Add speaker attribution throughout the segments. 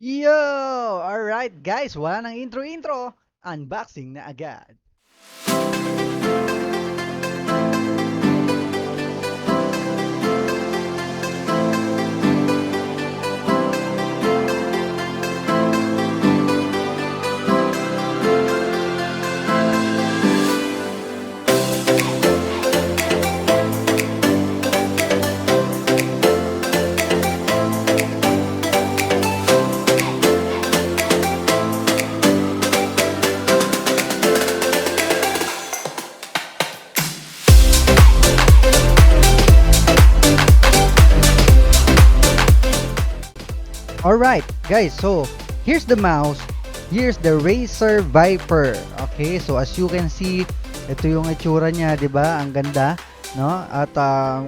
Speaker 1: Yo! Alright guys, wala nang intro-intro. Unboxing na agad. Alright guys, so here's the mouse. Here's the Razer Viper. Okay, so as you can see, ito yung itsura niya, 'di ba? Ang ganda, no? At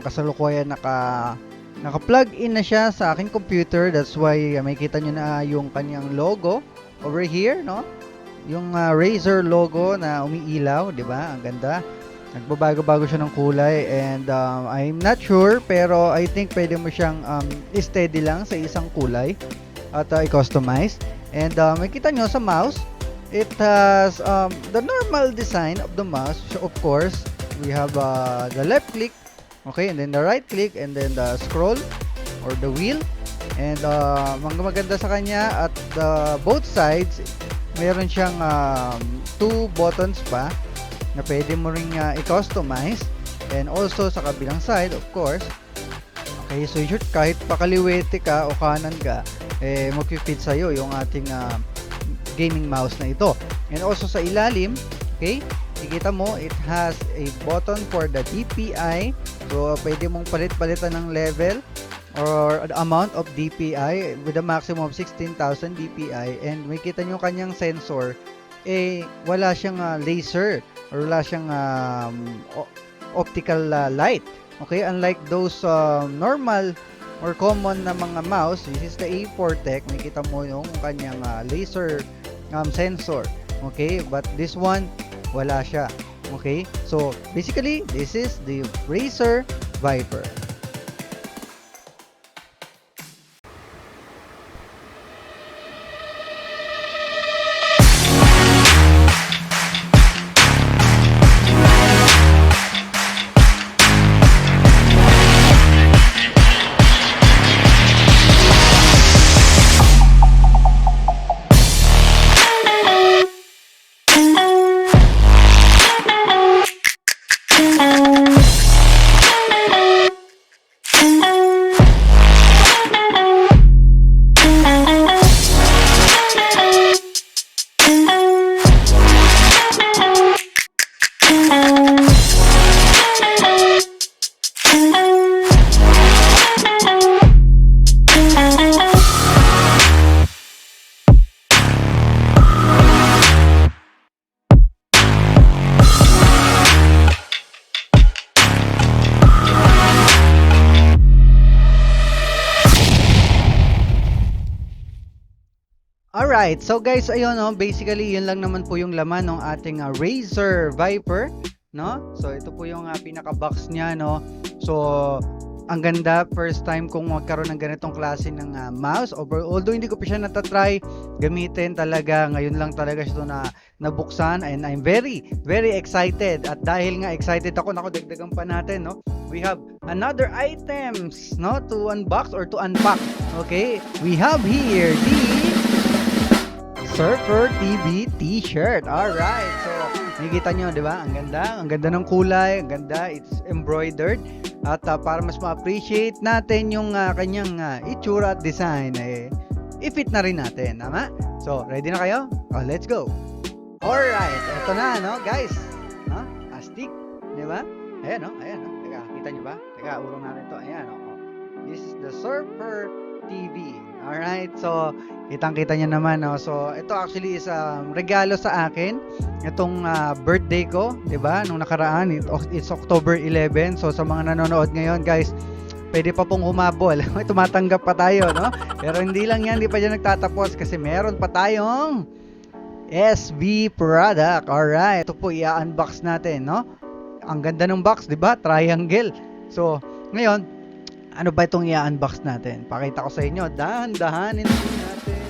Speaker 1: kasalukuyan naka-plug in na siya sa aking computer. That's why makikita niyo na yung kanyang logo over here, no? Yung Razer logo na umiilaw, 'di ba? Ang ganda. Nagbabago-bago siya ng kulay and I'm not sure pero I think pwede mo siyang steady lang sa isang kulay at i-customize. And makita nyo sa mouse, it has the normal design of the mouse. So of course, we have the left click, okay, and then the right click, and then the scroll or the wheel. And maganda sa kanya at both sides, meron siyang two buttons pa na pwede mo ring i-customize, and also sa kabilang side of course, okay, so sure, kahit pakaliwete ka o kanan ka, mag-fit sa'yo yung ating gaming mouse na ito. And also sa ilalim, okay, nakikita mo it has a button for the DPI, so pwede mong palit-palitan ng level or the amount of DPI with a maximum of 16,000 DPI. And makita nyo kanyang sensor, wala siyang laser or wala siyang optical light. Okay, unlike those normal or common na mga mouse, this is the A4 Tech, makita mo yung kanyang laser sensor. Okay, but this one, wala siya. Okay, so basically, this is the Razer Viper. Alright, so guys, ayun no, basically yun lang naman po yung laman ng ating Razer Viper, no? So ito po yung pinaka-box niya, no? So ang ganda, first time kong magkaroon ng ganitong klase ng mouse. Although hindi ko pa siya natatry gamitin talaga, ngayon lang talaga siya na nabuksan, and I'm very, very excited. At dahil nga excited ako, dagdagan pa natin, no? We have another items, no, to unbox or to unpack. Okay, we have here the Surfer TV t-shirt. Alright, so nakikita nyo, di ba? Ang ganda ng kulay, ang ganda, it's embroidered. At para mas ma-appreciate natin yung kanyang itsura at design, i-fit na rin natin, tama? So, ready na kayo? Oh, let's go! Alright, eto na, no, guys? No? Astig, di ba? Ayan, no? Ayan, no? Teka, kita nyo ba? Teka, urong natin to. Ayan, no? This is the Surfer TV. Alright, so kitang-kita niya naman, no? So ito actually is regalo sa akin itong birthday ko, 'di ba? Nung nakaraan, it's October 11. So sa mga nanonood ngayon, guys, pwede pa pong humabol. Tumatanggap pa tayo, no? Pero hindi lang 'yan, hindi pa diyan nagtatapos kasi meron pa tayong SB product. Alright, ito po i-unbox natin, no? Ang ganda ng box, 'di ba? Triangle. So ngayon, ano ba itong i-unbox natin? Pakita ko sa inyo. Dahan-dahanin natin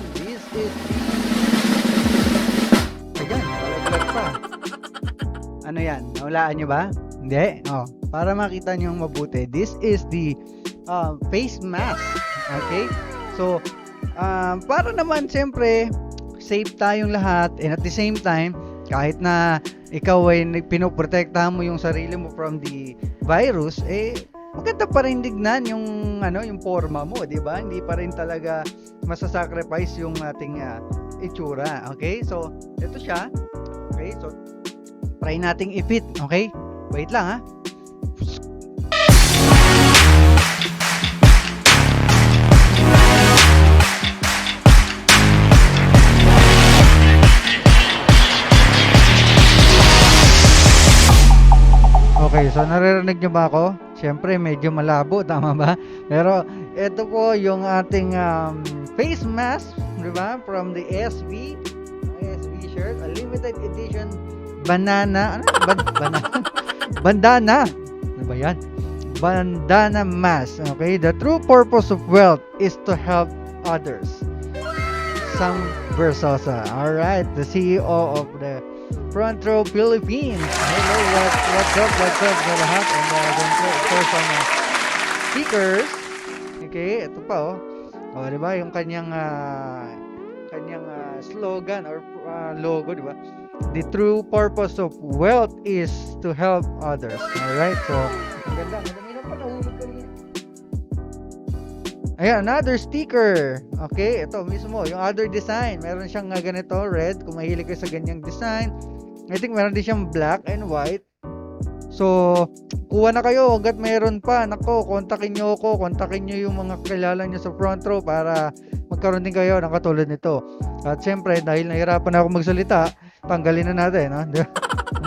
Speaker 1: yan? Nawalaan nyo ba? Hindi? Oh, para makita nyo mabuti, this is the face mask. Okay? So, para naman siyempre, safe tayong lahat, and at the same time, kahit na ikaw ay pinoprotektahan mo yung sarili mo from the virus, maganda pa rin tignan yung yung forma mo, 'di ba? Hindi pa rin talaga masasacrifice yung ating itsura. Okay? So, ito siya. Okay? So, try nating i-fit. Okay? Wait lang ha. Okay, so naririnig nyo ba ako? Siyempre, medyo malabo, tama ba? Pero, ito po yung ating face mask, di ba? From the SV shirt, a limited edition banana, bandana. Ano ba yan? Bandana mask, okay? The true purpose of wealth is to help others. Sam Versosa, alright, the CEO of the Front Row Philippines. Hello, what's up sa lahat? And of course, speakers. Okay, ito pa di ba? Yung kanyang slogan or logo, di ba? The true purpose of wealth is to help others. Alright, so, ang ganda. Madami na pa nahulog kanina. Ayan, another sticker. Okay, ito mismo, yung other design. Meron siyang ganito, red. Kung mahilig kayo sa ganyang design. I think meron din siyang black and white. So, kuha na kayo hanggat meron pa. Nako, kontakin nyo ako. Kontakin nyo yung mga kilala nyo sa front row para magkaroon din kayo ng katulad nito. At syempre, dahil nahirapan ako magsalita, tanggalin na natin. No?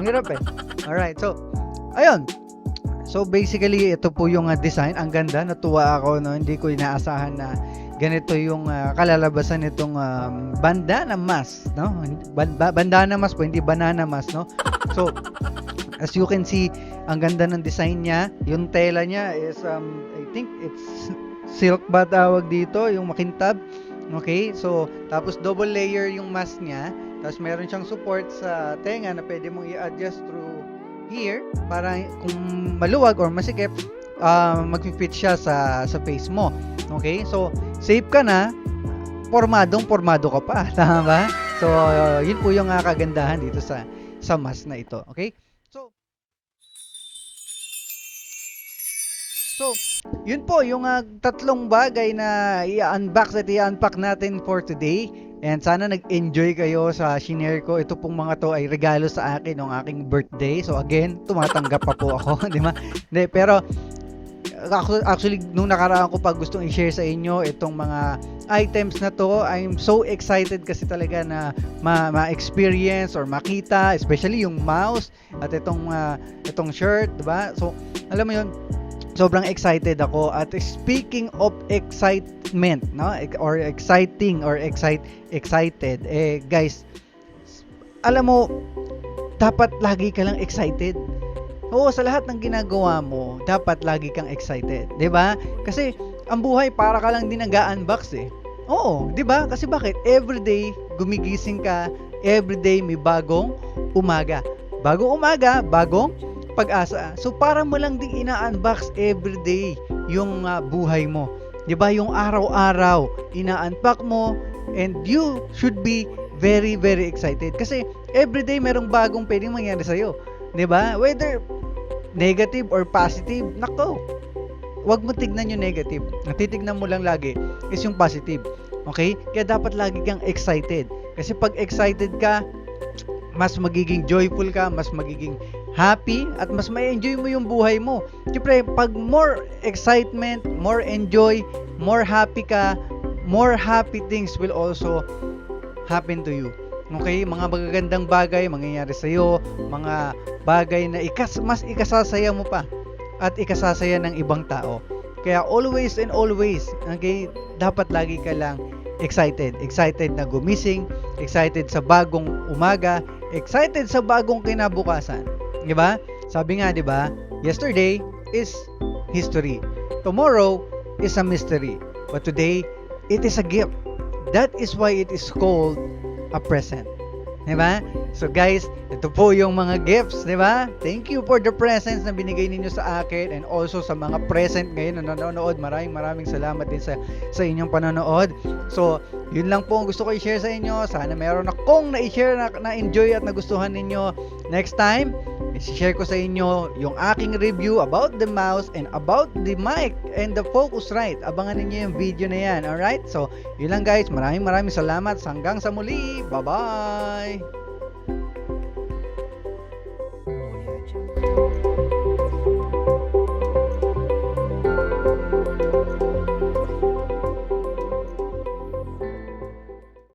Speaker 1: Ang hirap Alright, so, ayun. So, basically, ito po yung design. Ang ganda. Natuwa ako. No? Hindi ko inaasahan na ganito yung kalalabasan nitong bandana mask, no? Bandana mask po, hindi banana mask, no? So, as you can see, ang ganda ng design niya. Yung tela niya is, I think it's silk ba tawag dito, yung makintab. Okay? So, tapos double layer yung mask niya. Tapos meron siyang support sa tenga na pwede mong i-adjust through here para kung maluwag or masikip, mag-fit siya sa face mo. Okay? So, safe ka na, formado ka pa. Tama ba? So, yun po yung kagandahan dito sa mask na ito. Okay? So, yun po yung tatlong bagay na i-unbox at i-unpack natin for today. And sana nag-enjoy kayo sa shinare ko. Ito pong mga to ay regalo sa akin ng aking birthday. So, again, tumatanggap pa po ako. Di ba? Hindi, pero actually, nung nakaraan ko pa gustong i-share sa inyo itong mga items na to. I'm so excited kasi talaga na ma-experience or makita, especially yung mouse at itong shirt, diba? So, alam mo yun, sobrang excited ako. At speaking of excitement, no? Or exciting or excited, guys, alam mo, dapat lagi ka lang excited. Oo, sa lahat ng ginagawa mo, dapat lagi kang excited, 'di ba? Kasi ang buhay para ka lang din nag-unbox Oo, 'di ba? Kasi bakit? Everyday gumigising ka, everyday may bagong umaga. Bagong umaga, bagong pag-asa. So para mo lang din ina-unbox everyday yung buhay mo. 'Di ba? Yung araw-araw ina-unpack mo, and you should be very very excited kasi everyday merong bagong pwedeng mangyari sa iyo. 'Di ba? Whether negative or positive, nako, wag mo tignan yung negative. Ang titignan mo lang lagi is yung positive. Okay? Kaya dapat lagi kang excited. Kasi pag excited ka, mas magiging joyful ka, mas magiging happy, at mas ma-enjoy mo yung buhay mo. Siyempre, pag more excitement, more enjoy, more happy ka, more happy things will also happen to you. Okay, mga magagandang bagay mangyayari sa iyo, mga bagay na mas ikasasaya mo pa at ikasasaya ng ibang tao. Kaya always and always, okay, dapat lagi ka lang excited na gumising, excited sa bagong umaga, excited sa bagong kinabukasan. 'Di ba? Sabi nga, 'di ba? Yesterday is history. Tomorrow is a mystery. But today, it is a gift. That is why it is called a present. Di ba? So guys, ito po yung mga gifts, di ba? Thank you for the presents na binigay ninyo sa akin and also sa mga present ngayon na nanonood. Maraming salamat din sa inyong panonood. So, yun lang po ang gusto ko i-share sa inyo. Sana meron akong na-share na enjoy at nagustuhan ninyo. Next time, i-share ko sa inyo yung aking review about the mouse and about the mic and the Focusrite. Abangan ninyo yung video na yan. Alright? So, yun lang guys. Maraming salamat. Hanggang sa muli. Bye-bye!